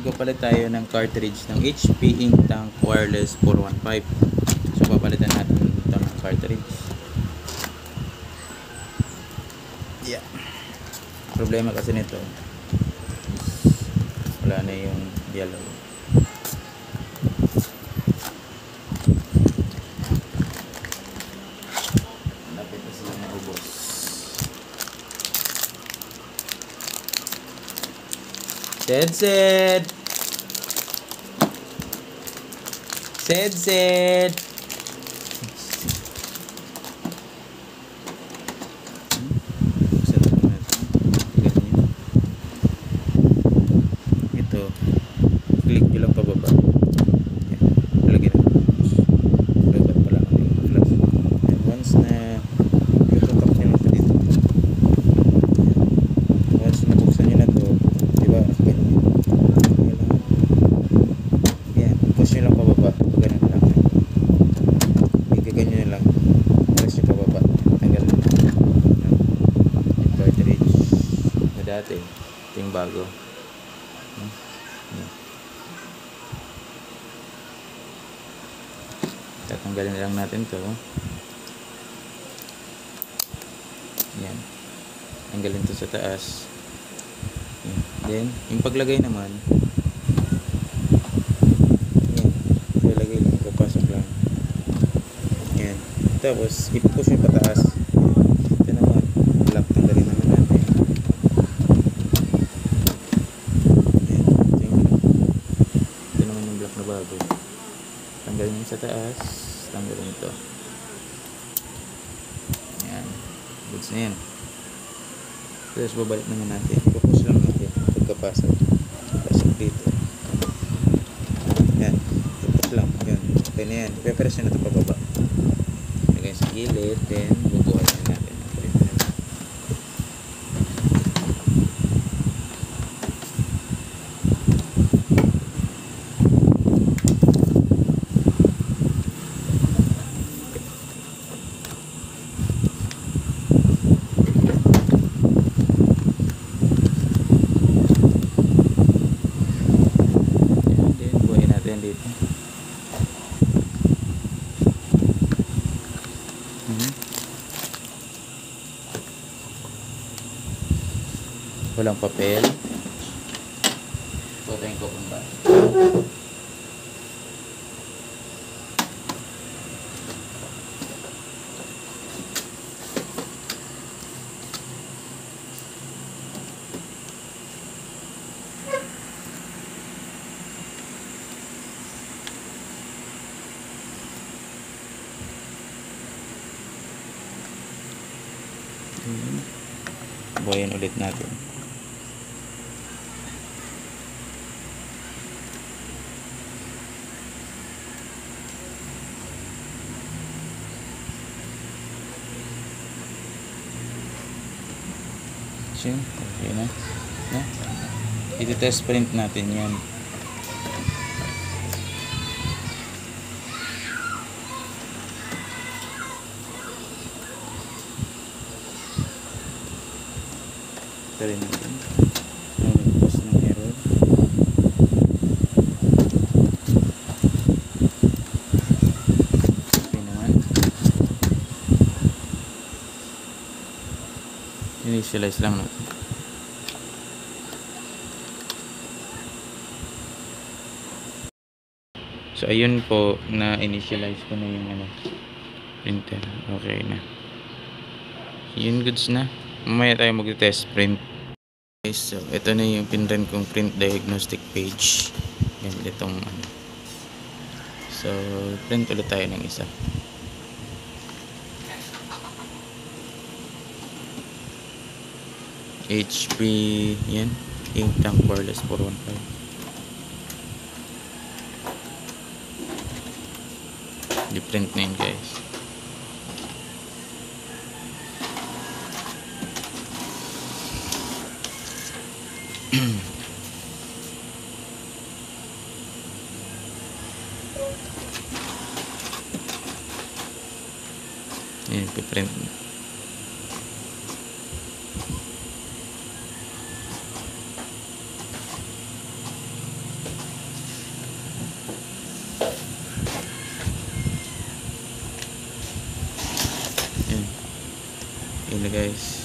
magpapalit tayo ng cartridge ng HP Ink Tank Wireless 415. So papalitan natin ito ng cartridge. Yeah. Problema kasi nito is wala na yung yellow. Lapit na sila maubos. Sed. Ito, click nyo lang pababa. Lagyan na. Dapat pala yung flash. And once na tutupak nyo lang ito dito. Once na buksan nyo na ito, diba, ganyan. Yan, push nyo lang pababa. Ganun lang. Igaganyo nyo lang. Press nyo pababa. Tanggal yung cartridge na dati. Ito yung bago. Tatanggalin lang natin to. Yan. Tanggalin to sa taas. Yan. Then, yung paglagay naman, yan. Ilagay lang. Papasok lang. Yan. Tapos, ipupush yung pataas. Ito naman. Lock. Tanggalin naman natin. Yan. Ito naman yung block na bago. Tanggalin yung sa taas. Tanggalin ito. Yan. Goods na yan. Tapos babalik naman natin. Ipupush lang natin. Pagkapasok. Pasok dito. Yan. Ipupush lang. Yan. Okay na yan. Ipepress nyo na ito pababa. Lagay sa gilid. Then bubuhay na natin. Dito. Walang papel. Putayin ko kung ba. Buhayin ulit natin. So, okay na. Ito-test print natin yan. Rin natin nagpost ng error. Okay naman. Initialize lang natin. So ayun po, na initialize ko na yung printer. Okay na. Yun, goods na. Mamaya tayo mag-test print. Okay, so ito na yung pinrent kong print diagnostic page. Yan, itong So print ulit tayo ng isa. HP yan, Ink Tank Wireless 415. Di-print na yun, guys. Yan, piprint. Yun na guys.